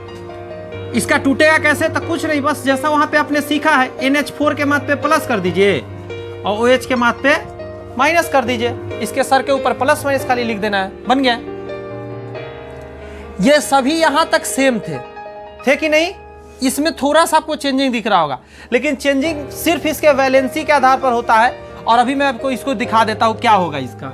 इसका टूटेगा कैसे, तो कुछ नहीं, बस जैसा वहां पे आपने सीखा है, NH4 के माथ पे प्लस कर दीजिए और OH के माथ पे माइनस कर दीजिए। इसके सर के ऊपर प्लस माइनस खाली लिख देना है, बन गया। ये सभी यहां तक सेम थे कि नहीं? इसमें थोड़ा सा आपको चेंजिंग दिख रहा होगा, लेकिन चेंजिंग सिर्फ इसके वैलेंसी के आधार पर होता है। और अभी मैं आपको इसको दिखा देता हूं क्या होगा इसका।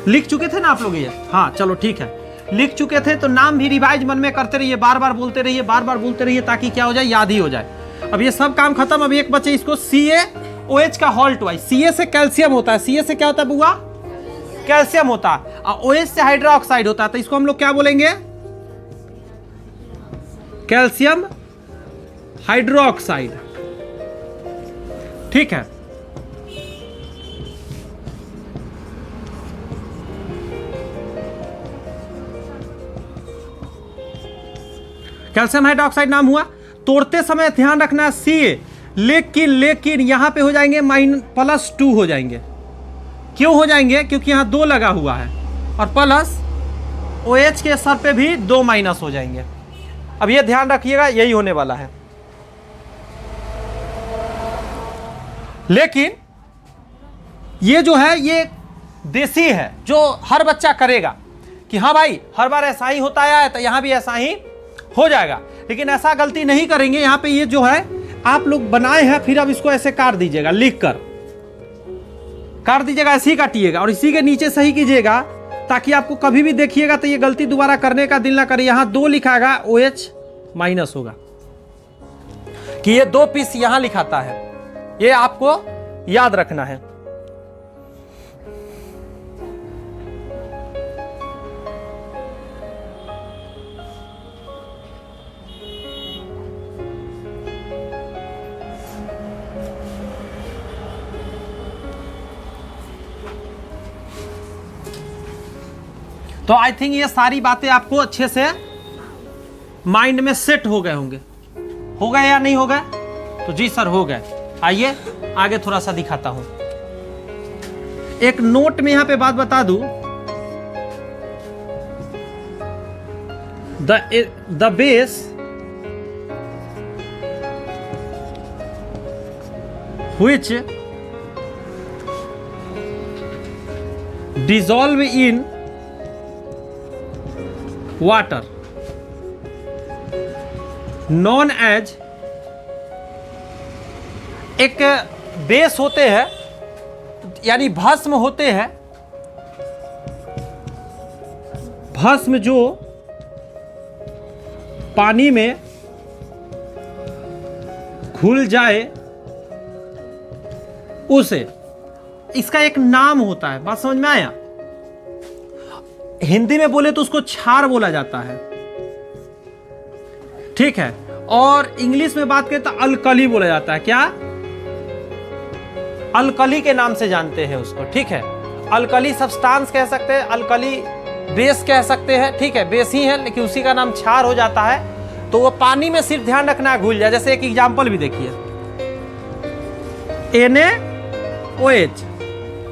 लिख चुके थे ना आप लोग ये? हाँ चलो ठीक है, लिख चुके थे तो नाम भी रिवाइज मन में करते रहिए, बार बार बोलते रहिए, बार बार बोलते रहिए, ताकि क्या हो जाए, याद ही हो जाए। अब ये सब काम खत्म, अब एक बचे इसको CaOH का हॉल्ट वाइज। Ca से कैल्शियम होता है, Ca से क्या होता है बुआ? कैल्शियम होता है, और OH से हाइड्रोक्साइड होता है, तो इसको हम लोग क्या बोलेंगे? Calcium hydroxide. ठीक है, कैल्शियम हाइड्रोक्साइड नाम हुआ। तोड़ते समय ध्यान रखना Ca, लेकिन यहां पे हो जाएंगे -2 हो जाएंगे। क्यों हो जाएंगे? क्योंकि यहां 2 लगा हुआ है, और प्लस OH के सर पे भी 2 माइनस हो जाएंगे। अब ये ध्यान रखिएगा, यही होने वाला है। लेकिन ये जो है ये देसी है, जो हर बच्चा करेगा कि हाँ भाई हर बार ऐसा ही होता है तो यहां भी ऐसा ही हो जाएगा। लेकिन ऐसा गलती नहीं करेंगे। यहां पे ये जो है आप लोग बनाए हैं, फिर अब इसको ऐसे काट दीजिएगा, लिख कर काट दीजिएगा, ऐसे ही काटिएगा और इसी के नीचे सही कीजिएगा, ताकि आपको कभी भी देखिएगा तो ये गलती दोबारा करने का दिल ना करे। यहां 2 लिखाएगा, OH माइनस होगा, कि ये 2 पीस यहां लिखाता है। ये आपको याद रखना है। तो आई थिंक ये सारी बातें आपको अच्छे से माइंड में सेट हो गए होंगे। हो गए या नहीं हो गए? तो जी सर हो गए। आइए आगे थोड़ा सा दिखाता हूं। एक नोट में यहां पे बात बता दूं, the base which dissolve in water known as, एक बेस होते हैं यानी भस्म होते हैं, भस्म जो पानी में घुल जाए उसे, इसका एक नाम होता है। बात समझ में आया? हिंदी में बोले तो उसको क्षार बोला जाता है, ठीक है। और इंग्लिश में बात करें तो अल्कली बोला जाता है। क्या? अल्कली के नाम से जानते हैं उसको, ठीक है। अल्कली सब्सटेंस कह सकते हैं, अल्कली बेस कह सकते हैं, ठीक है। बेस ही है लेकिन उसी का नाम क्षार हो जाता है। तो वो पानी में सिर्फ ध्यान रखना है घुल जाए। जैसे एक एग्जांपल भी देखिए, NaOH,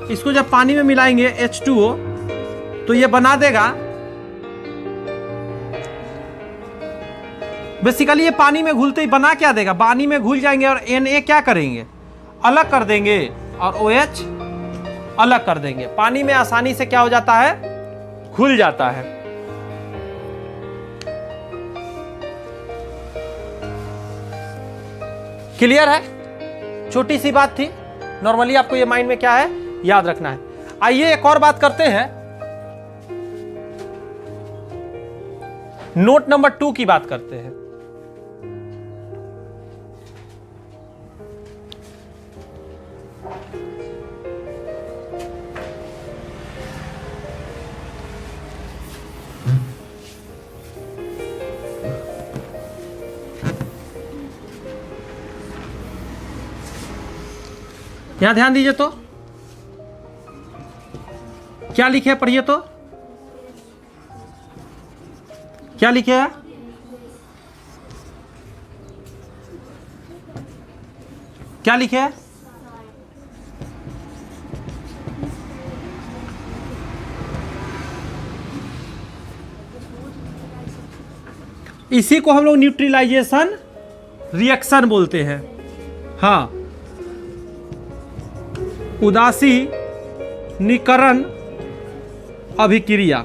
इसको जब पानी में मिलाएंगे H2O तो ये बना देगा, बेसिकली ये पानी में घुलते ही बना क्या देगा? पानी में घुल जाएंगे और Na क्या करेंगे? अलग कर देंगे और OH अलग कर देंगे। पानी में आसानी से क्या हो जाता है? घुल जाता है। क्लियर है? छोटी सी बात थी, नॉर्मली आपको ये माइंड में क्या है याद रखना है। आइए एक और बात करते हैं, नोट नंबर 2 की बात करते हैं। यहां ध्यान दीजिए तो क्या लिखे है, पढ़िए तो क्या लिखे है? क्या लिखे है? इसी को हम लोग न्यूट्रलाइजेशन रिएक्शन बोलते हैं। हाँ, उदासीनीकरण अभिक्रिया,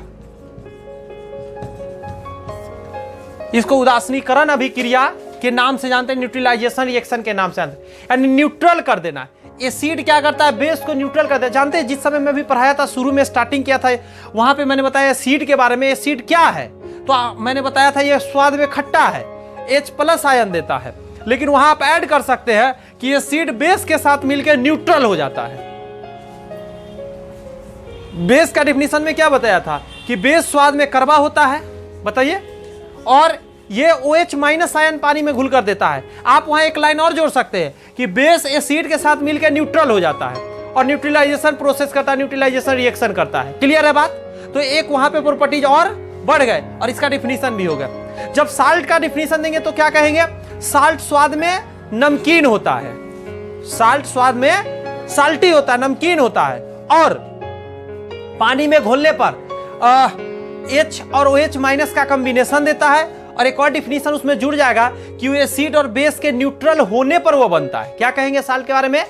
इसको उदासीनीकरण अभिक्रिया के नाम से जानते हैं, न्यूट्रलाइजेशन रिएक्शन के नाम से जानते हैं। यानी न्यूट्रल कर देना। एसिड क्या करता है? बेस को न्यूट्रल कर देता है। जानते हैं जिस समय मैं भी पढ़ाया था, शुरू में स्टार्टिंग किया था, वहां पे मैंने बताया एसिड के बारे में। एसिड क्या है? तो मैंने बताया था ये स्वाद में खट्टा है, H+ आयन देता है। लेकिन वहां आप ऐड कर सकते हैं कि एसिड बेस के साथ मिलकर न्यूट्रल हो जाता है। बेस का डिफिनीशन में क्या बताया था कि बेस स्वाद में कड़वा होता है, बताइए, और ये OH माइनस आयन पानी में घुल कर देता है। आप वहां एक लाइन और जोड़ सकते हैं कि बेस एसिड के साथ मिलकर न्यूट्रल हो जाता है और न्यूट्रलाइजेशन प्रोसेस करता है, न्यूट्रलाइजेशन रिएक्शन करता है। क्लियर है बात? तो एक वहां पे प्रॉपर्टीज और बढ़ गए और इसका डिफिनीशन भी हो गया। जब साल्ट का डिफिनीशन देंगे तो क्या कहेंगे? साल्ट स्वाद में नमकीन होता है, साल्ट स्वाद में साल्टी होता है, नमकीन होता है, और पानी में घोलने पर H और OH माइनस का कॉम्बिनेशन देता है। और एक और डिफिनीशन उसमें जुड़ जाएगा कि वो एसिड और बेस के न्यूट्रल होने पर वो बनता है। क्या कहेंगे साल्ट के बारे में?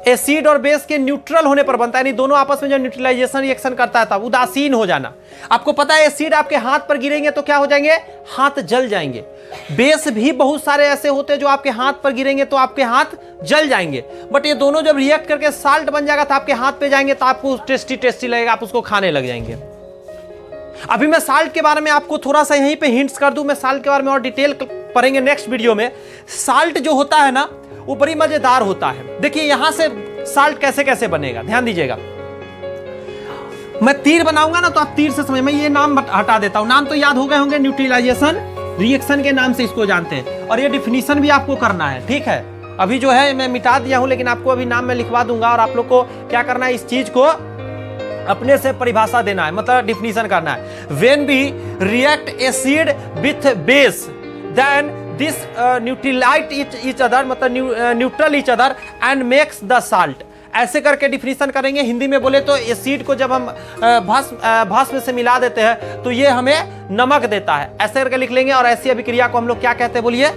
एसिड और बेस के न्यूट्रल होने पर बनता है, यानी दोनों आपस में जो न्यूट्रलाइजेशन रिएक्शन करता है तब उदासीन हो जाना। आपको पता है एसिड आपके हाथ पर गिरेंगे तो क्या हो जाएंगे? हाथ जल जाएंगे। बेस भी बहुत सारे ऐसे होते हैं जो आपके हाथ पर गिरेंगे तो आपके हाथ जल जाएंगे, बट ये दोनों जब रिएक्ट करके साल्ट बन जाएगा तो आपके हाथ पे जाएंगे तो आपको टेस्टी टेस्टी लगेगा, आप उसको खाने लग जाएंगे। अभी मैं साल्ट के बारे में आपको थोड़ा सा यहीं पे हिंट्स कर दूं, मैं साल्ट के बारे में और डिटेल पढ़ेंगे नेक्स्ट वीडियो में। साल्ट जो होता है ना वो बड़ी मजेदार होता है। देखिए यहां से साल्ट कैसे कैसे बनेगा, ध्यान दीजिएगा। मैं तीर बनाऊंगा ना तो आप तीर से समझ, मैं ये नाम हटा देता हूं, नाम तो याद हो गए होंगे, न्यूट्रलाइजेशन रिएक्शन के नाम से इसको जानते हैं, और ये डिफिनीशन भी आपको करना है, ठीक है। अभी जो है मैं मिटा दिया हूं, लेकिन आपको अभी नाम में लिखवा दूंगा और आप लोग को क्या करना है, इस चीज को अपने से परिभाषा देना है, मतलब डिफिनीशन करना है। When we react acid with base then this neutralise each other, मतलब neutral each other and makes the salt. ऐसे करके डिफिनीशन करेंगे। हिंदी में बोले तो एसिड को जब हम भस्म से मिला देते हैं तो ये हमें नमक देता है, ऐसे करके लिख लेंगे। और ऐसी अभिक्रिया को हम लोग क्या कहते हैं, बोलिए?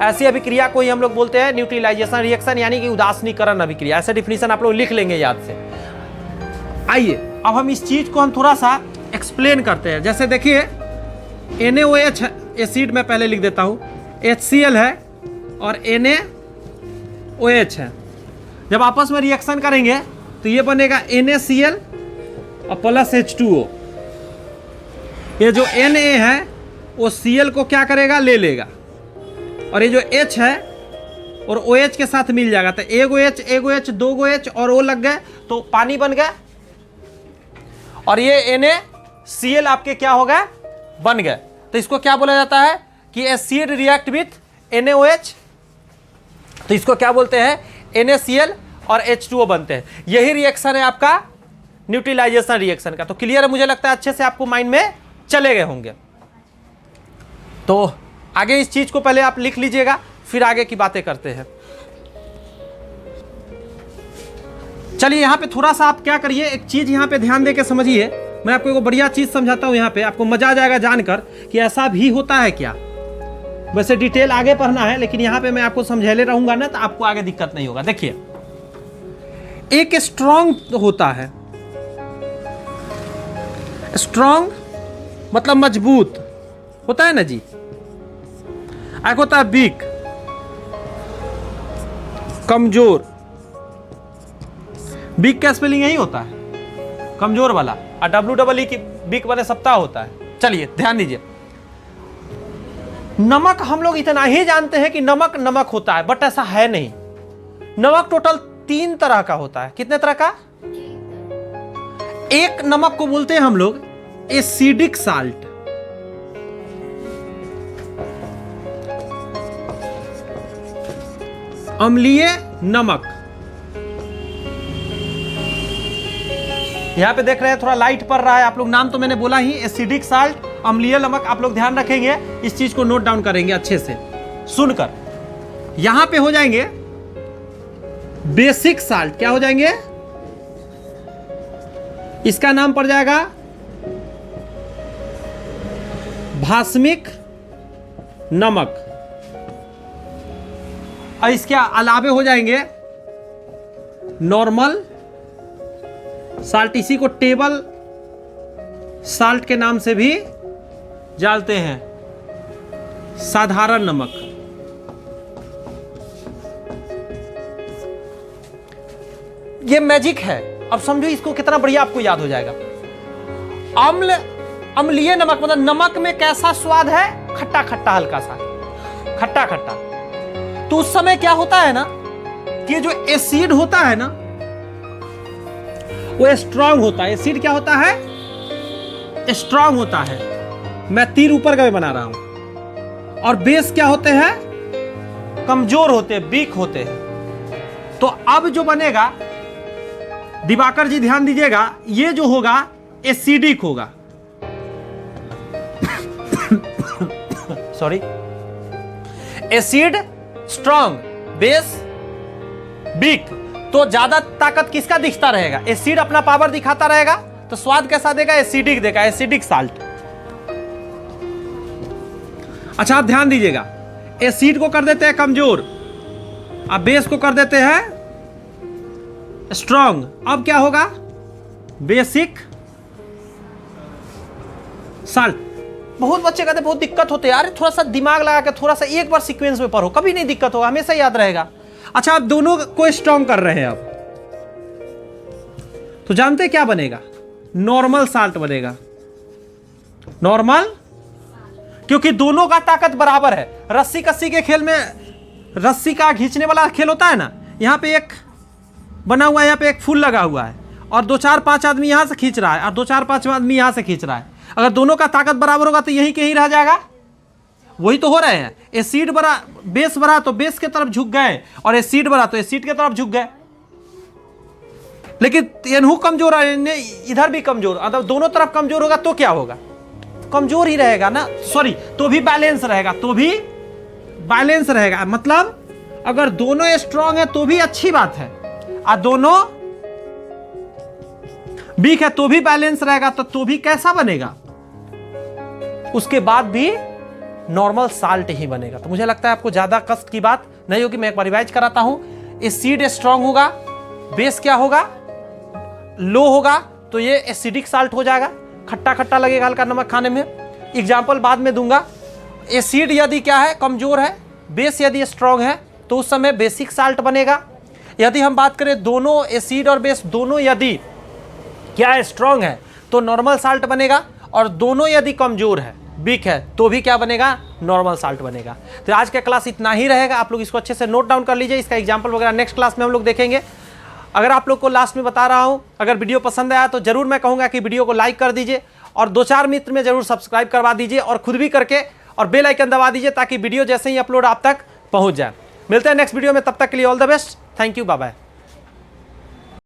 ऐसी अभिक्रिया को ही हम लोग बोलते हैं न्यूट्रलाइजेशन रिएक्शन, यानी कि उदासीनीकरण अभिक्रिया। ऐसे डिफिनीशन आप लोग लिख लेंगे याद से। आइए अब हम इस चीज को हम थोड़ा सा एक्सप्लेन करते हैं। जैसे देखिए NaOH एसिड में पहले लिख देता हूं, HCl है और NaOH है। जब आपस में रिएक्शन करेंगे तो ये बनेगा NaCl और प्लस H2O। ये जो Na है वो Cl को क्या करेगा, ले लेगा, और ये जो H है और OH के साथ मिल जाएगा, तो एक OH दो OH और O लग गए तो पानी बन गया, और ये NaCl आपके क्या हो गए, बन गए। तो इसको क्या बोला जाता है कि एसिड रिएक्ट विथ NaOH, तो इसको क्या बोलते हैं, NaCl और H2O बनते हैं। यही रिएक्शन है आपका न्यूट्रलाइजेशन रिएक्शन का। तो क्लियर है, मुझे लगता है अच्छे से आपको माइंड में चले गए होंगे। तो आगे इस चीज को पहले आप लिख लीजिएगा, फिर आगे की बातें करते हैं। चलिए यहाँ पे थोड़ा सा आप क्या करिए, एक चीज यहाँ पे ध्यान दे के समझिए। मैं आपको एक बढ़िया चीज समझाता हूँ, यहाँ पे आपको मजा आ जाएगा जानकर कि ऐसा भी होता है क्या। वैसे डिटेल आगे पढ़ना है, लेकिन यहाँ पे मैं आपको समझाले रहूंगा ना तो आपको आगे दिक्कत नहीं होगा। देखिए एक स्ट्रॉन्ग होता है, स्ट्रॉन्ग मतलब मजबूत होता है ना जी। एक होता है वीक, कमजोर। वीक का स्पेलिंग यही होता है, कमजोर वाला, और WEE की वीक वाले सप्ताह होता है। चलिए ध्यान दीजिए, नमक हम लोग इतना ही जानते हैं कि नमक नमक होता है, बट ऐसा है नहीं। नमक टोटल 3 तरह का होता है। कितने तरह का? एक नमक को बोलते हैं हम लोग एसिडिक साल्ट, अम्लीय नमक। यहां पे देख रहे हैं थोड़ा लाइट पड़ रहा है, आप लोग नाम तो मैंने बोला ही, एसिडिक साल्ट, अम्लीय नमक। आप लोग ध्यान रखेंगे, इस चीज को नोट डाउन करेंगे अच्छे से सुनकर। यहां पे हो जाएंगे बेसिक साल्ट। क्या हो जाएंगे? इसका नाम पड़ जाएगा भास्मिक नमक, और इसके अलावे हो जाएंगे नॉर्मल साल्ट। इसी को टेबल साल्ट के नाम से भी जानते हैं, साधारण नमक। ये मैजिक है, अब समझो इसको कितना बढ़िया आपको याद हो जाएगा। अम्लीय नमक मतलब नमक में कैसा स्वाद है, खट्टा खट्टा हल्का सा। खट्टा खट्टा। तो उस समय क्या होता है ना कि जो एसिड होता है ना वो स्ट्रांग होता है। एसिड क्या होता है? स्ट्रांग होता है। मैं तीर ऊपर का भी बना रहा हूं। और बेस क्या होते हैं? कमजोर होते हैं, वीक होते हैं। तो अब जो बनेगा, दिवाकर जी ध्यान दीजिएगा, ये जो होगा एसिडिक होगा। Sorry, acid strong, base weak. तो ज्यादा ताकत किसका दिखता रहेगा? एसिड अपना पावर दिखाता रहेगा, तो स्वाद कैसा देगा? एसिडिक देगा, एसिडिक साल्ट। अच्छा, आप ध्यान दीजिएगा, एसिड को कर देते हैं कमजोर, अब बेस को कर देते हैं स्ट्रांग। अब क्या होगा? Basic salt. बहुत बच्चे कहते बहुत दिक्कत होते हैं यार, थोड़ा सा दिमाग लगा के थोड़ा सा एक बार सीक्वेंस में पढ़ो, कभी नहीं दिक्कत होगा, हमेशा याद रहेगा। अच्छा, आप दोनों को स्ट्रांग कर रहे हैं अब, तो जानते हैं क्या बनेगा? नॉर्मल साल्ट बनेगा। नॉर्मल, क्योंकि दोनों का ताकत बराबर है। रस्सी कस्सी के खेल में, रस्सी का खींचने वाला खेल होता है ना, यहां पे एक बना हुआ है, यहां पे एक फूल लगा हुआ है, और 2-4-5 आदमी यहां से खींच रहा है, और 2-4-5 आदमी यहां से खींच रहा है। अगर दोनों का ताकत बराबर होगा तो यहीं कहीं रह जाएगा। वही तो हो रहे हैं। एसिड बड़ा, बेस बड़ा तो बेस के तरफ झुक गए, और एसिड बड़ा तो एसिड के तरफ झुक गए। लेकिन इनहू कमजोर है, इधर भी कमजोर, अगर दोनों तरफ कमजोर होगा तो क्या होगा? कमजोर ही रहेगा ना, सॉरी, तो भी बैलेंस रहेगा, तो भी बैलेंस रहेगा। मतलब अगर दोनों स्ट्रांग है तो भी अच्छी बात है, और दोनों वीक है तो भी बैलेंस रहेगा, तो भी कैसा बनेगा? उसके बाद भी नॉर्मल साल्ट ही बनेगा। तो मुझे लगता है आपको ज्यादा कष्ट की बात नहीं होगी। मैं एक बार रिवाइज कराता हूं। एसिड स्ट्रांग होगा, बेस क्या होगा? लो होगा, तो ये एसिडिक साल्ट हो जाएगा, खट्टा खट्टा लगेगा हल्का नमक खाने में। एग्जाम्पल बाद में दूंगा। एसिड यदि क्या है? कमजोर है। बेस यदि स्ट्रांग है तो उस समय बेसिक साल्ट बनेगा। यदि हम बात करें दोनों एसिड और बेस दोनों यदि क्या है? स्ट्रांग है, तो नॉर्मल साल्ट बनेगा। और दोनों यदि कमजोर है, वीक है, तो भी क्या बनेगा? नॉर्मल साल्ट बनेगा। तो आज का क्लास इतना ही रहेगा। आप लोग इसको अच्छे से नोट डाउन कर लीजिए। इसका एग्जाम्पल वगैरह नेक्स्ट क्लास में हम लोग देखेंगे। अगर आप लोग को लास्ट में बता रहा हूं, अगर वीडियो पसंद आया तो जरूर मैं कहूंगा कि वीडियो को लाइक कर दीजिए, और 2-4 मित्र में जरूर सब्सक्राइब करवा दीजिए, और खुद भी करके और बेल आइकन दबा दीजिए, ताकि वीडियो जैसे ही अपलोड आप तक पहुंच जाए। मिलते हैं नेक्स्ट वीडियो में, तब तक के लिए all the best. Thank you, bye bye.